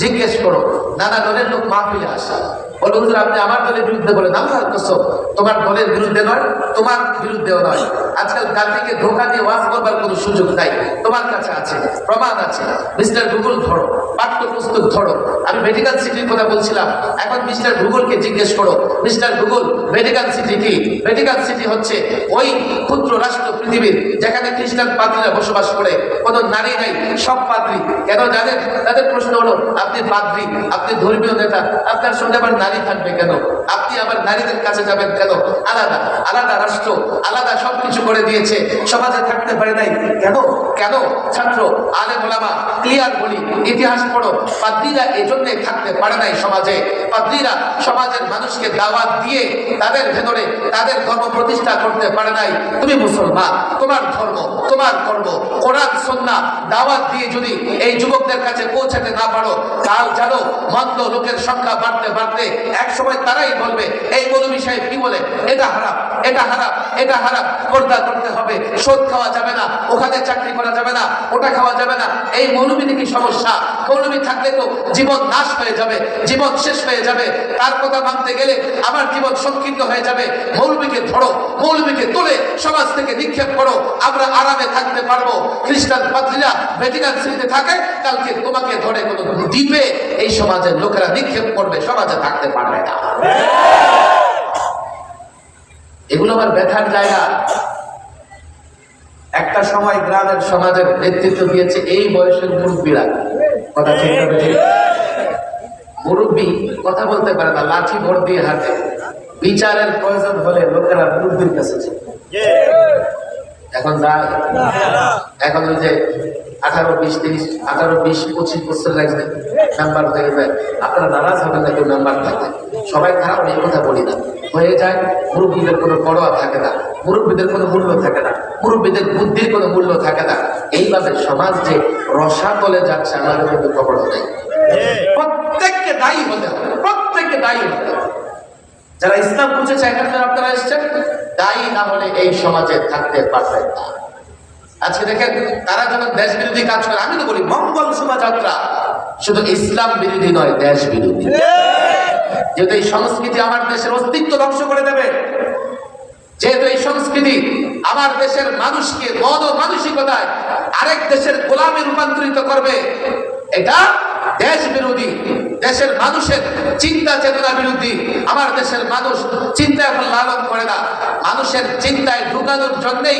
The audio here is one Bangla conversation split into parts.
জিজ্ঞেস করো। নানা দলের লোক মাহফিলে আসে, বলে হুজুর আপনি আমার দলের বিরুদ্ধে বলেন। আল্লাহর কসম, তোমার দলের বিরুদ্ধে নয়, তোমার বিরুদ্ধেও নয়। আজকাল জাতিকে ধোঁকা দিয়ে ওয়াজ করবার কোনো সুযোগ নাই। তোমার কাছে আছে, প্রমাণ আছে। মিস্টার গুগল ধরো, পাঠ্যপুস্তক ধরো। আমি ভ্যাটিকান সিটির কথা বলছিলাম, এখন মিস্টার গুগলকে জিজ্ঞেস করো, মিস্টার গুগল ভ্যাটিকান সিটি কি? ভ্যাটিকান সিটি হচ্ছে ওই ক্ষুদ্র রাষ্ট্র পৃথিবীর যেখানে খ্রিস্টান পাদ্রীরা বসবাস করে, কোনো নারী নাই, সব পাদ্রী। কেন জানেন? তাদের প্রশ্ন হলো, আপনি পাদ্রী, আপনি ধর্মীয় নেতা, আপনার সঙ্গে আবার নারী থাকবে কেন? আপনি আবার নারীদের কাছে যাবেন কেন? আলাদা আলাদা রাষ্ট্র, আলাদা সবকিছু করে দিয়েছে, সমাজে থাকতে পারে নাই কেন? কেন? ছাত্র আলেম ওলামা ক্লিয়ার বলি, ইতিহাস পড়ো, পাদ্রীরা এই জন্যে থাকতে পারে নাই সমাজে। পাদ্রীরা সমাজের মানুষকে দাওয়াত দিয়ে তাদের ভেতরে তাদের ধর্ম প্রতিষ্ঠা করতে পারে নাই। তুমি মুসলমান, তোমার ধর্ম, তোমার কর্ম, কোরআন সুন্নাহ দাওয়াত দিয়ে যদি এই যুবকদের কাছে পৌঁছাতে না পারো, কাল জানো মন্দ লোকের সংখ্যা বাড়তে বাড়তে এক সময় তারাই বলবে, এই মৌলভী সাহেব কি বলে, এটা হারাম, এটা হারাম, এটা হারাম, পর্দা করতে হবে, সুদ খাওয়া যাবে না, ওখানে চাকরি করা যাবে না, ওটা খাওয়া যাবে না। এই মৌলভী কি সমস্যা? মৌলভী থাকলে তো জীবন নাশ হয়ে যাবে, জীবন শেষ হয়ে যাবে। তার কথা মানতে গেলে আমার জীবন সংকীর্ণ হয়ে যাবে। মৌলভীকে ধরো, মৌলভীকে তুলে সমাজ থেকে নিক্ষেপ করো, আমরা আরামে থাকতে পারবো। খ্রিস্টান পাদ্রীরা ভ্যাটিকান সিটিতে থাকে, কালকে তোমাকে ধরে কোনো দ্বীপে এই সমাজের লোকেরা নিক্ষেপ করবে, সমাজে থাকতে পারবে না। এগুলো আমার ব্যথার জায়গা। একটা সময় গ্রামের সমাজের নেতৃত্ব দিয়েছে এই বয়সের মুরব্বীরা। কথা ঠিক হবে? মুরব্বী কথা বলতে পারে না, লাঠি ভর দিয়ে হাতে। বিচারের প্রয়োজন হলে লোকেরা মুরব্বীর কাছে যায়। এখন যায়, এখন ওই যে 18, 20, 30, 18, 20, 25 বছর লাগবে নাম্বার হয়ে যায়। আপনারা নারাজ হবেন না, কেউ নাম্বার থাকে, সবাই খারাপ এই কথা বলি না, হয়ে যায়। মুরব্বীদের কোনো পরোয়া থাকে না, মুরব্বীদের কোনো মূল্য থাকে না, মুরব্বীদের বুদ্ধির কোনো মূল্য থাকে না। এইভাবে সমাজ যে রসাতলে যাচ্ছে আমাদের কিন্তু খবর নেই। প্রত্যেককে দায়ী হতে হবে, প্রত্যেককে দায়ী হতে হবে। যারা ইসলাম বুঝেছে এখানে আপনারা এসছেন, দায়ী না হলে এই সমাজে থাকতে পারবেন না। আজকে দেখেন তারা যখন দেশ বিরোধী কাজ করে, আমি তো বলি মঙ্গল শোভাযাত্রা শুধু ইসলাম বিরোধী নয়, দেশ বিরোধী। যেহেতু এই সংস্কৃতি আমার দেশের অস্তিত্ব ধ্বংস করে দেবে, যেহেতু এই সংস্কৃতি আমার দেশের মানুষকে মন ও মানসিকতায় আরেক দেশের গোলামে রূপান্তরিত করবে, এটা দেশ বিরোধী, দেশের মানুষের চিন্তা চেতনা বিরোধী। আমার দেশের মানুষ চিন্তা এখন লালন করে না, মানুষের চিন্তায় ঢুকানোর জন্যই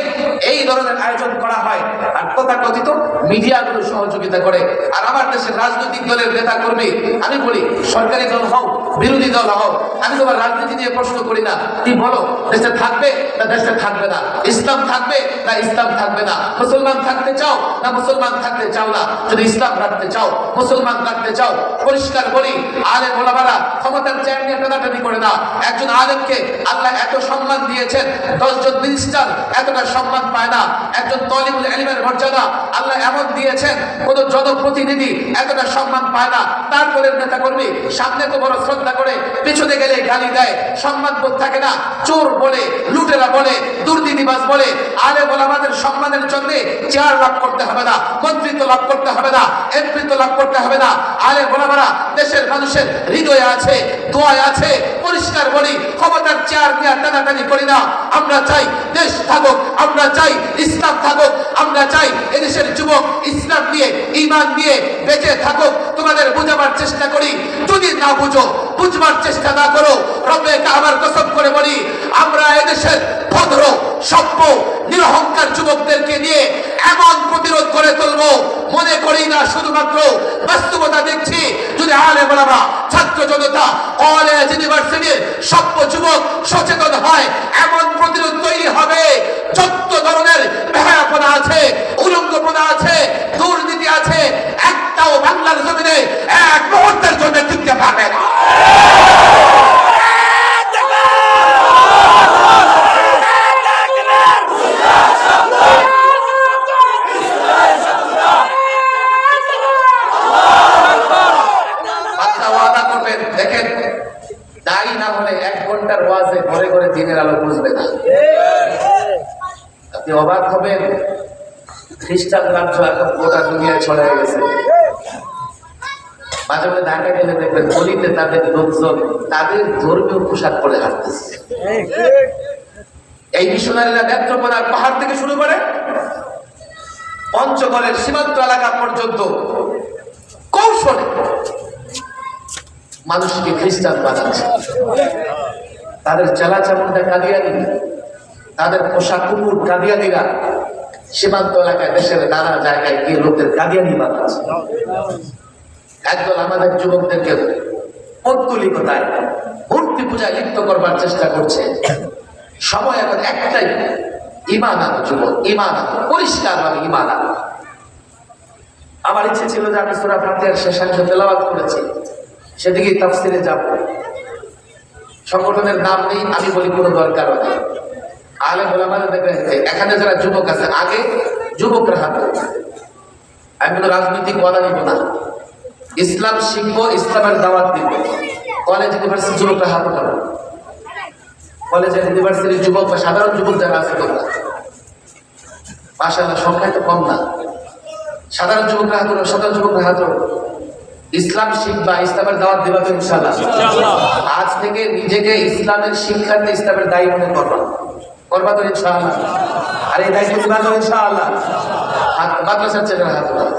এই ধরনের আয়োজন করা হয়। আর তথাকথিত মিডিয়াগুলো সহযোগিতা করে। আর আমার দেশের রাজনৈতিক দলের নেতা কর্মী, আমি বলি সরকারি দল হও, বিরোধী দল হও, আমি তোমার রাজনীতি নিয়ে প্রশ্ন করি না। কি বলো, দেশে থাকবে না দেশে থাকবে না? ইসলাম থাকবে না ইসলাম থাকবে না? মুসলমান থাকতে চাও না মুসলমান থাকতে চাও না? যদি ইসলাম রাখতে চাও, মুসলমান রাখতে চাও, পরিষ্কার বলি, আলেম ওলামারা ক্ষমতার চেয়ার নিয়ে টানাটানি করে না। একজন আলেমকে আল্লাহ এত সম্মান দিয়েছেন, 10 জন মিনিস্টার এতটা সম্মান পায় না। একজন তালিবুল ইলমের মর্যাদা আল্লাহ এমন দিয়েছেন, কোন জনপ্রতিনিধি এতটা সম্মান পায় না। তারপরে নেতা কর্মী সামনে তো বড় শ্রদ্ধা করে, পিছনে গেলে গালি দেয়, সম্মান বোধ থাকে না। চোর বলে, লুটেরা বলে, দুর্নীতিবাজ বলে। আলেম ওলামাদের সম্মানের জন্য চেয়ার লাভ করতে হবে না, মন্ত্রিত্ব লাভ করতে হবে না, এমপিত্ব লাভ করতে হবে না। আলেম ওলামারা দেশের মানুষের হৃদয়ে আছে, দোয়ায় আছে। পরিষ্কার বলি, ক্ষমতার চেয়ার নিয়ে টানাটানি করি না। আমরা চাই দেশ থাকুক, আমরা চাই ইসলাম থাকুক, আমরা চাই এদেশের যুবক ইসলাম নিয়ে, ঈমান নিয়ে বেঁচে থাকুক। তোমাদের বোঝাবার চেষ্টা করি, যদি না বুঝো, বুঝবার চেষ্টা না করো, রব্বে কাবার কসম করে বলি, আমরা এদেশের ভদ্র সভ্য নিরহংকার যুবকদেরকে নিয়ে এমন প্রতিরোধ করে তুলবো, মনে করি না শুধুমাত্র বাস্তবতা দেখছি। যদি আলেম ওলামা, ছাত্র জনতা, কলেজ ইউনিভার্সিটির সভ্য যুবক সচেতন হয়, এমন প্রতিরোধ তৈরি হবে। যত ধরনের বেহায়াপনা আছে, উলঙ্গপনা আছে, দুর্নীতি আছে, একটাও বাংলার জমিনে এক মুহূর্তের জন্য টিকতে পারবে না। দেখেন, দায়ী না হলে 1 ঘন্টার ওয়াজে ঘরে ঘরে দিনের আলো বুঝবে না। আপনি অবাক হবেন, খ্রিস্টান রাজ্য এখন গোটা দুনিয়ায় ছড়িয়ে গেছে। মাঝে মাঝে ঢাকা গেলে দেখবেন গলিতে তাদের লোকজন তাদের ধর্মীয় পোশাক পরে হাঁটতেছে। এই মিশনারিরা নেত্রকোনার পাহাড় থেকে শুরু করে পঞ্চগড়ের সীমান্ত এলাকা পর্যন্ত কৌশলে মানুষকে খ্রিস্টান বানাচ্ছে। তাদের চেলা চামুন্ডা কাদিয়ানি, তাদের পোশাক কুকুর কাদিয়ানিরা সীমান্ত এলাকায় দেশের নানা জায়গায় গিয়ে লোকদের কাদিয়ানি বানাচ্ছে। একদল আমাদের যুবকদেরকে পৌত্তলিকতায় মূর্তি পূজায় লিপ্ত করবার চেষ্টা করছে। সময় এখন একটাই, ঈমান আনো যুবক, ঈমান আনো, পরিষ্কার ভাবে ঈমান আনো। আমার ইচ্ছে ছিল যে আমি সূরা ফাতিহার শেষাংশ তেলাওয়াত করেছি, সেদিকেই তাফসিরে যাব। সংগঠনের নাম নেই, আমি বলি কোনো দরকারও নেই। আলেম ওলামারা দেখবেন এখানে যারা যুবক আছে, আগে যুবকরা হাত তুলবে। আমি কোনো রাজনৈতিক ওয়াদা নিব না, ইসলাম শিখবো, ইসলামের দাওয়াত দিব। কলেজ ইউনিভার্সিটি যুবকরা হাত উঠাবো। কলেজের ইউনিভার্সিটির যুবক বা সাধারণ যুবক যারা আছে তোমরা, মাশাআল্লাহ সংখ্যায় তো কম না, সাধারণ যুবকরা হাত উঠাবো, সাধারণ যুবকরা হাত উঠাবো। ইসলাম শিখবা, ইসলামের দাওয়াত দিবা তো ইনশাআল্লাহ। আজ থেকে নিজেকে ইসলামের শিক্ষার্থী, ইসলামের দায়ী মনে করবা, করবা তো ইনশাআল্লাহ। আর এই দায়িত্ব দিবা তো ইনশাআল্লাহ। মাদ্রাসার ছেলেরা হাত উঠাবো।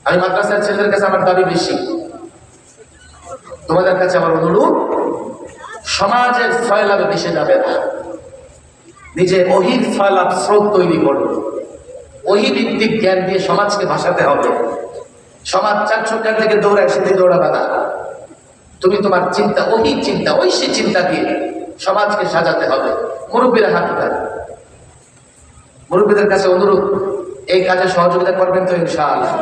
আমি মাদ্রাসার ছেলেদের কাছে আমার দাবি বেশি, তোমাদের কাছে আমার অনুরোধ, সমাজের ফয়লাভে মিশে যাবে না, নিজে ওহীর ফয়লাভ স্রোত তৈরি করো। ওহী ভিত্তিক জ্ঞান দিয়ে সমাজকে ভাসাতে হবে। সমাজ চার ছক্কার থেকে দৌড়ায়, সেদিকে দৌড়াবে না। তুমি তোমার চিন্তা, ওহী চিন্তা, ঐশী চিন্তা দিয়ে সমাজকে সাজাতে হবে। মুরব্বীরা হাত উঠান, মুরব্বীদের কাছে অনুরোধ, এই কাজে সহযোগিতা করবেন তো ইনশাআল্লাহ,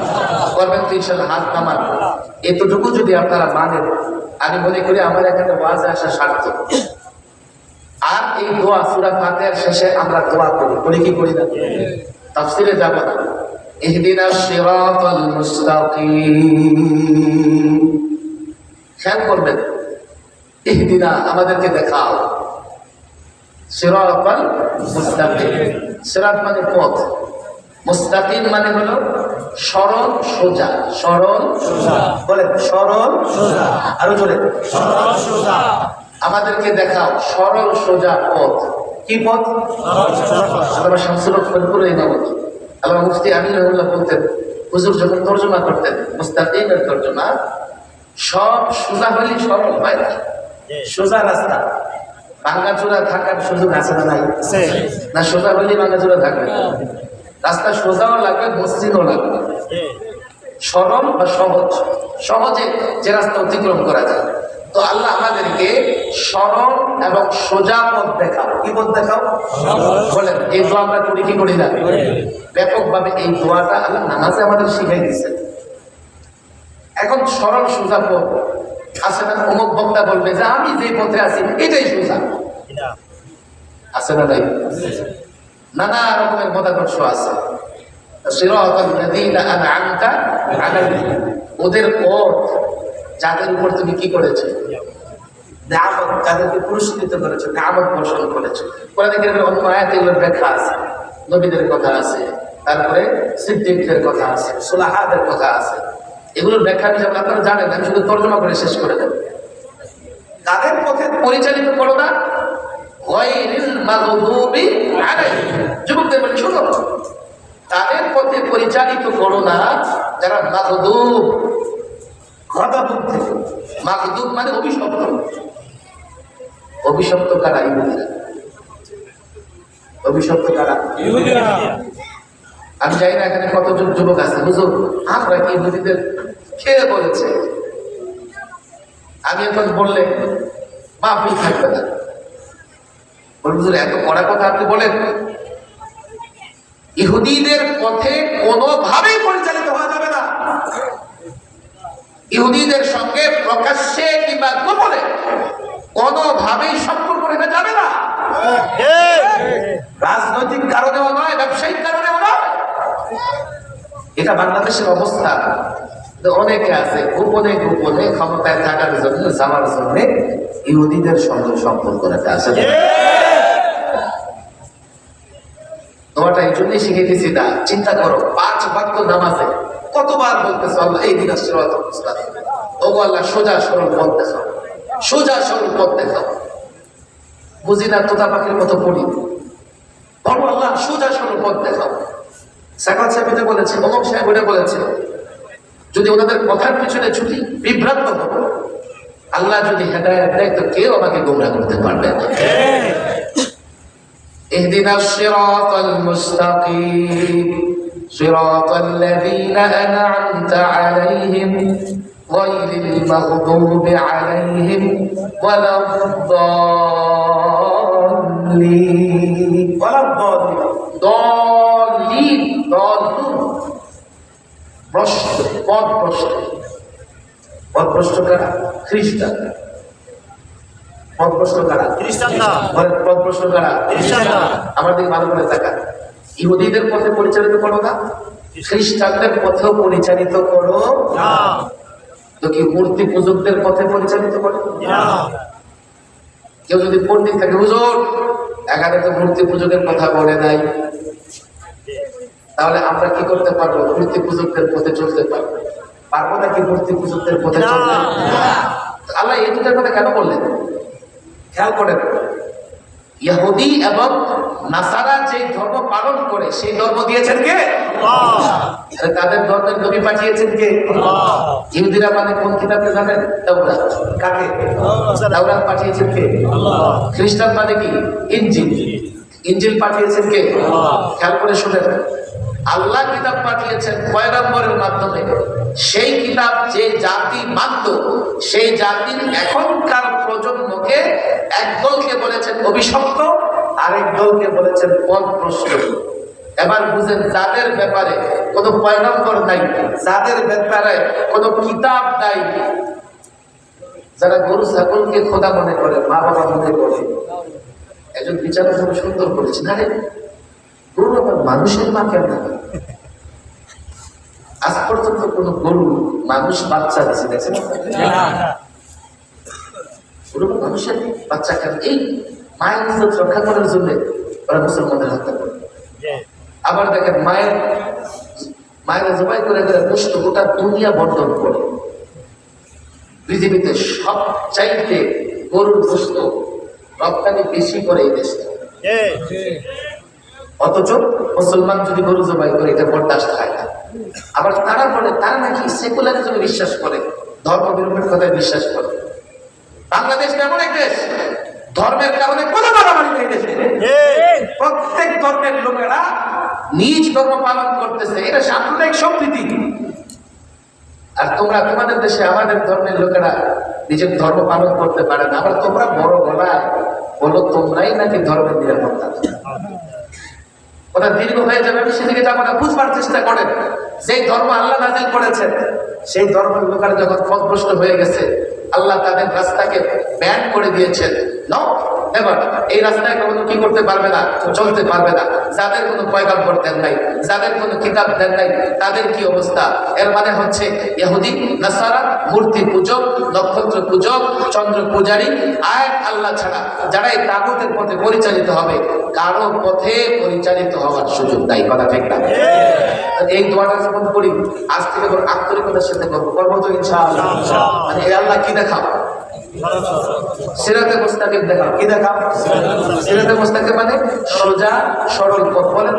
করবেন তো ইনশাআল্লাহ। হাত নামান, এতটুকু যদি আপনারা মানেন, আমি মনে করি আমার এখানে ওয়াজে আসা সার্থক। আর এই দোয়া সূরা ফাতিহার শেষে আমরা দোয়া করি কি করি না? তাফসিরে যাব না। ইহদিনাস সিরাতাল মুস্তাকিম, খেয়াল করবেন, ইহদিনা আমাদেরকে দেখাও, সিরাতাল মুস্তাকিম, সিরাত মানে পথ, মুস্তাকিম মানে হলো সরল সোজা। সরল সোজা বলে, সরল সোজা, আরো জোরে সরল সোজা। আমাদেরকে দেখাও সরল সোজা পথ। কি পথ? আল্লামা শামসুল হক ফরিদপুর ইমামত, আল্লামা মুফতি আমিন রহমাতুল্লাহ বলতেন, হুজুর যখন তরজমা করতেন মুস্তাকিমের তরজমা, সব সোজা হলেই সরল হয় না। সোজা রাস্তা ভাঙাচোরা থাকার সুযোগ আছে না নাই? না সোজা হলেই ভাঙাচোরা থাকবে, রাস্তা সোজাও লাগবে, মসৃণও লাগবে। সরল বা সহজ, সহজে যে রাস্তা অতিক্রম করা যায়। তো আল্লাহ আমাদেরকে সরল এবং সোজা পথ দেখাও। কি পথ দেখাও? বলেন, এই দোয়া আমরা করি কি করি না? ব্যাপকভাবে এই দোয়াটা আল্লাহ নামাজে আমাদের শিখাই দিচ্ছে। এখন সরল সোজা পথ আছে না? অমুক বক্তা বলবে যে আমি যে পথে আছি এটাই সোজা, আছে না নাই? নানা রকমের মতাদর্শ আছে। ওদের পথ, যাদের উপর তুমি কি করেছো, নিয়ামত, যাদেরকে পুরস্কৃত করেছো, নিয়ামত বর্ষণ করেছো। কোরআনে কারীমের অন্য আয়াতে এগুলোর ব্যাখ্যা আছে, নবীদের কথা আছে, তারপরে সিদ্দিকদের কথা আছে, সুলাহাদের কথা আছে। এগুলোর ব্যাখ্যা হিসাবে আপনারা জানেন, আমি শুধু তর্জমা করে শেষ করে দেব। তাদের পথে পরিচালিত করো না, যুবকদের বলে শোনো, তাদের পথে পরিচালিত করো না যারা মাগদুব, মাগদুব মানে অভিশপ্ত। অভিশপ্ত কারা? ইহুদিরা। অভিশপ্ত কারা? ইহুদিরা। আমি জানি না এখানে কতজন যুবক আছে, হুজুর আমরা কি ইহুদিদের খেয়ে বলেছে? আমি এখন বললে মাহফিল থাকবে না। হুজুর এত কড়া কথা আপনি বলেন? ইহুদিদের পথে কোনোভাবেই পরিচালিত হওয়া যাবে না। ইহুদিদের সঙ্গে প্রকাশ্যে কিংবা গোপনে কোনোভাবেই সম্পর্ক রেখে যাবে না। রাজনৈতিক কারণেও নয়, ব্যবসায়িক কারণেও নয়। এটা বাংলাদেশের অবস্থা। অনেকে আছে গোপনে গোপনে ক্ষমতায় থাকার জন্য, যাওয়ার জন্য ইহুদিদের সঙ্গে সম্পর্ক রেখে আছে। তোমাটা এই জন্যই শিখে গেছি না। চিন্তা করো, 5 ওয়াক্ত নামাজে কতবার বলতেছে আল্লাহ এই দিন সিরাতাল মুস্তাকিম, ওগো আল্লাহ সোজা সরল পথ দেখাও, সোজা সরল পথ দেখাও। বুঝি না, তোতা পাখির মতো পড়ি, বলো আল্লাহ সোজা সরল পথ দেখাও। সাকাত সাহেব এটা বলেছে, অমক সাহেব এটা বলেছে, যদি ওনাদের কথার পিছনে ছুটি বিভ্রান্ত হবো, আল্লাহ যদি হেদায়েত দেয় তো কেউ আমাকে গোমরাহ করতে পারবে না। ইহদিনাস সিরাতাল মুস্তাকিম সিরাতাল লাযীনা আন'আমতা আলাইহিম গায়রিল মাগদুবি আলাইহিম ওয়ালাদ-দাল্লিন। দাল্লিন ভ্রষ্ট, পথভ্রষ্ট কারা? খ্রিস্টান। পথভ্রষ্ট কারা? পথভ্রষ্ট কারা? আমার দিকে ভালো করে তাকা। ইহুদিদের পথে পরিচালিত করো না, খ্রিস্টানদের পথেও পরিচালিত করো না, তো কি মূর্তি পূজকদের পথে পরিচালিত করো? কেউ যদি পণ্ডিত থাকে, হুজুর এখানে তো মূর্তি পূজকের কথা বলে নাই, তাহলে আমরা কি করতে পারবো? মূর্তি পূজকদের পথে চলতে পারবো। পারবো নাকি মূর্তি পূজকদের পথে চলতে? আল্লাহ এই দুটার কথা কেন বললেন খেয়াল করেন। ইহুদি এবং নাসারা যে ধর্ম পালন করে সেই ধর্ম দিয়েছেন কে? তাদের ধর্মের নবী পাঠিয়েছেন কে? ইহুদিরা মানে কোন কিতাবকে জানেন? তাওরাত। কাকে? তাওরাত পাঠিয়েছেন কে? খ্রিস্টান মানে কি? ইনজিল। ইনজিল পাঠিয়েছেন কে? খেয়াল করে শুনেন, আল্লাহ কিতাব পাঠিয়েছেন পয়গম্বরের মাধ্যমে। সেই কিতাব যে জাতি মানত, সেই জাতির এখনকার প্রজন্মকে একদলকে বলেছেন অভিশপ্ত, আরেক দলকে বলেছেন পথভ্রষ্ট। এবার বুঝেন, যাদের ব্যাপারে কোনো পয়গম্বর নাই, যাদের ব্যাপারে কোনো কিতাব নাই, যারা গরু ছাগলকে খোদা মনে করে, মা বাবা মনে করে, একজন বিচারক খুব সুন্দর করেছে, না রে গরু আবার মানুষের মা কেন? আজ পর্যন্ত কোন গরু মানুষ বাচ্চা দিচ্ছে দেখছেন? গরু মানুষের বাচ্চা কেন? এই মায়ের ইজ্জত রক্ষা করার জন্য ওরা মুসলমানদের হত্যা করে। আবার দেখেন মায়ের জবাই করে গোশত গোটা দুনিয়া বন্টন করে। পৃথিবীতে সবচাইতে গরুর গোশত রপ্তানি বেশি করে এই দেশে, অথচ মুসলমান যদি গরু জবাই করে এটা বরদাস্ত হয় না। আবার তারা বলে তারা নাকি সেকুলারিজমে বিশ্বাস করে, ধর্ম বিরোধের কথায় বিশ্বাস করে। বাংলাদেশ এমন এক দেশ, ধর্মের কারণে কোনো মারামারি নেই দেশে। প্রত্যেক ধর্মের লোকেরা নিজ ধর্ম পালন করতেছে, এটা সাম্প্রদায়িক সম্প্রীতি। আর তোমরা তোমাদের দেশে আমাদের ধর্মের লোকেরা নিজের ধর্ম পালন করতে পারে না, আবার তোমরা বড় গলায় বলো তোমরাই নাকি ধর্মের নিরাপত্তা। ওটা দীর্ঘ হয়ে যাবে, আমি সেদিকে যাবো না। বুঝবার চেষ্টা করেন, যেই ধর্ম আল্লাহ নাজিল করেছেন সেই ধর্মের লোকেরা যখন পথভ্রষ্ট হয়ে গেছে, আল্লাহ তাদের রাস্তাকে ব্যান করে দিয়েছেন। এবার এই রাস্তায় কখনো কি করতে পারবে না, চলতে পারবে না। যাদের কোনো পয়গাম্বর দেন নাই, যাদের কোনো কিতাব দেন নাই, তাদের কি অবস্থা? এর মানে হচ্ছে ইহুদি নাসারা মূর্তি পূজক, নক্ষত্র পূজক, চন্দ্র পূজারী, আয়াত আল্লাহ ছাড়া যারা এই তাগুতের পথে পরিচালিত হবে, কারো পথে পরিচালিত হওয়ার সুযোগ নাই। কথা ঠিক না? এই দোয়াটা যখন করি আজ থেকে আন্তরিকতার সাথে করবো তো ইনশাআল্লাহ। মানে এই আল্লাহ কি দেখাও? সিরাতে মুস্তাকিম দেখাও। কি দেখাও? সিরাতে মুস্তাকিম মানে সোজা সরল পথ। বলেন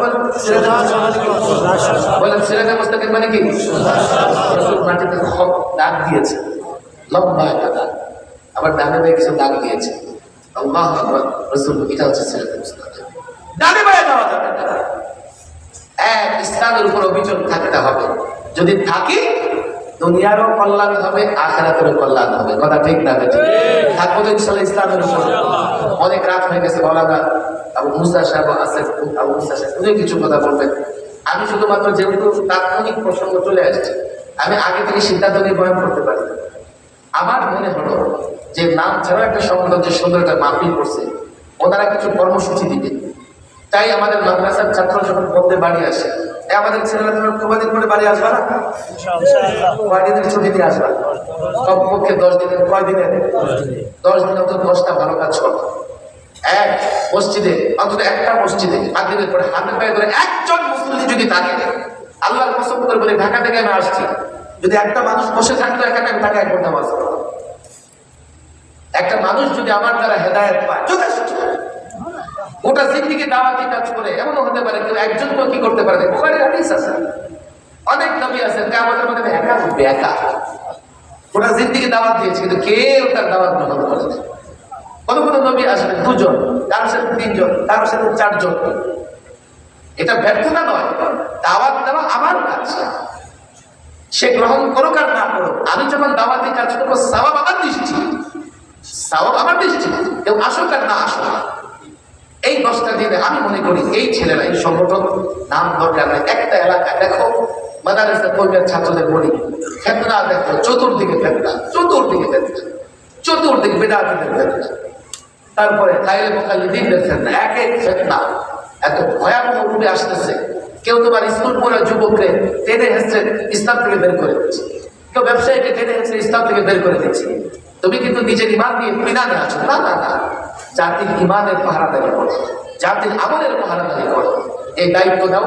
বলেন সিরাতে মুস্তাকিম মানে কি? মাটিতে দাগ দিয়েছে, লম্বা একটা দাগ, আবার ডানে বায়ে কিছু দাগ দিয়েছে। আল্লাহু আকবার। রাসূল এটা হচ্ছে সিরাতে মুস্তাকিম। ডানে বায়ে যাওয়া যাবে না, এক ইসলামের উপর অবিচল থাকতে হবে। যদি থাকি দুনিয়ারও কল্যাণ হবে, আখিরাতেরও কল্যাণ হবে। কথা ঠিক না? থাকবো তো ইনশাআল্লাহ ইসলামের উপর। অনেক রাত হয়ে গেছে, মাওলানা আবু মুসা সাহেব আছেন, আবু মুসা সাহেব উনি কিছু কথা বলবেন। আমি শুধুমাত্র যেহেতু তাৎক্ষণিক প্রসঙ্গ চলে আসছে, আমি আগে থেকে সিদ্ধান্ত নিয়ে বয়ান করতে পারি। আমার মনে হলো যে নাম ছাড়া একটা সংগঠন যে সুন্দর একটা মাহফিল করছে, ওনারা কিছু কর্মসূচি দিবে। তাই আমাদের মাদ্রাসার ছাত্র যখন বলতে বাড়ি আসে, আমাদের ছেলেরা তোমার কদিন পরে বাড়ি আসবে না? কয়দিনের ছুটি দিয়ে আসবা? কমপক্ষে 10 দিনের। কয়দিনের? 10 দিন অন্তত 10টা ভালো কাজ করো। এক মসজিদে, অন্তত একটা মসজিদে মাগরিবের পরে হাতে পায়ে ধরে একজন মুসল্লি যদি থাকে, আল্লাহর কসম করে বলে ঢাকা থেকে আমি আসছি, যদি একটা মানুষ বসে থাকতো এখানে আমি ঢাকায় করতাম আসতো। একটা মানুষ যদি আমার দ্বারা হেদায়েত পায় যথেষ্ট। গোটা জিন্দিগি দাওয়াতি কাজ করে এমনও হতে পারে কেউ একজন কি করতে পারে, বুখারী হাদিস আছে, অনেক নবী আছেন কিয়ামতের মধ্যে একা উঠবে, একা গোটা জিন্দিগি দাওয়াত দিয়েছে কিন্তু কেউ তার দাওয়াত গ্রহণ করে না। কোন কোন নবী আসবেন দুজন, কারোর সাথে তিনজন, কারোর সাথে চারজন। এটা ব্যর্থতা নয়, দাওয়াত দেওয়া আমার কাজ, সে গ্রহণ করুক আর না করুক। আমি যখন দাওয়াতি কাজ করবো সওয়াব আমার দৃষ্টি, সওয়াব আমার দৃষ্টি, কেউ আসুক আর না আসুক। এই 10টা দিনে আমি মনে করি এই ছেলেরা, এই সংগঠন নাম দরকার নাই, একটা এলাকায় দেখো মাদ্রাসা কর্মীর ছাত্রদের বলি ফেতনা দেখো, চতুর্দিকে ফেতনা, চতুর্দিকে ফেতনা, চতুর্দিকে বিদআতীদের ফেতনা, তারপরে গায়রে মুকাল্লিদিনদের ফেতনা, এক এক ফেতনা এত ভয়াবহ রূপে আসতেছে। কেউ তোমার স্কুল পড়া যুবকরে টেনে হেঁচড়ে ইসলাম থেকে বের করে দিচ্ছে, কেউ ব্যবসায়ীকে টেনে হেঁচড়ে ইসলাম থেকে বের করে দিচ্ছে। তুমি কিন্তু নিজের ইমান নিয়ে বিনানে আছো। না না না, জাতির ইমানের পাহারাদারি করো, জাতির আমলের পাহারাদারি করো, এই দায়িত্ব দাও।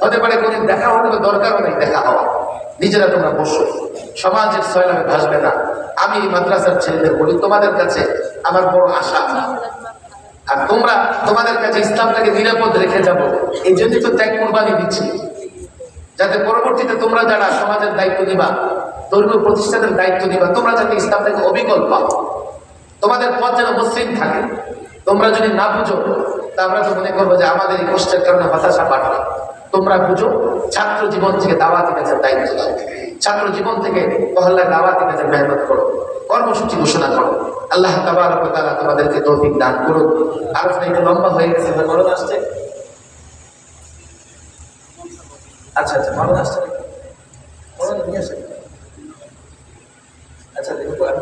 হতে পারে কোনদিন দেখা হতে দরকারও নেই দেখা হওয়া, নিজেরা তোমরা বসো, সমাজের সয়লাবে ভাসবে না। আমি এই মাদ্রাসার ছেলেদের বলি তোমাদের কাছে আমার বড় আশা, আর তোমরা তোমাদের কাছে ইসলামটাকে নিরাপদ রেখে যাবো, এই জন্যই তো ত্যাগ কুরবানি দিচ্ছি, যাতে পরবর্তীতে তোমরা যারা সমাজের দায়িত্ব নিবা, ধর্মীয় প্রতিষ্ঠানের দায়িত্ব নিবা, তোমরা যাতে ইসলামটাকে অবিকল পাও, তোমাদের পথ যেন মসৃণ থাকে। তোমরা যদি না বুঝো তা আমরা তো মনে করবো যে আমাদের এই কষ্টের কারণে হতাশা বাড়বে। তোমরা বুঝো, ছাত্র জীবন থেকে দাওয়াতি কাজের দায়িত্ব দাও, ছাত্র জীবন থেকে মহল্লায় দাওয়াতি কাজের মেহনত করো, কর্মসূচি ঘোষণা করো। আল্লাহ তাবারক ওয়া তাআলা তোমাদেরকে তৌফিক দান করুন। আলোচনা একটু লম্বা হয়ে গেছে, মরণ আসছে। আচ্ছা আচ্ছা, মরণ আসছে, মরণ নিয়ে আসে। আচ্ছা দেখো আমি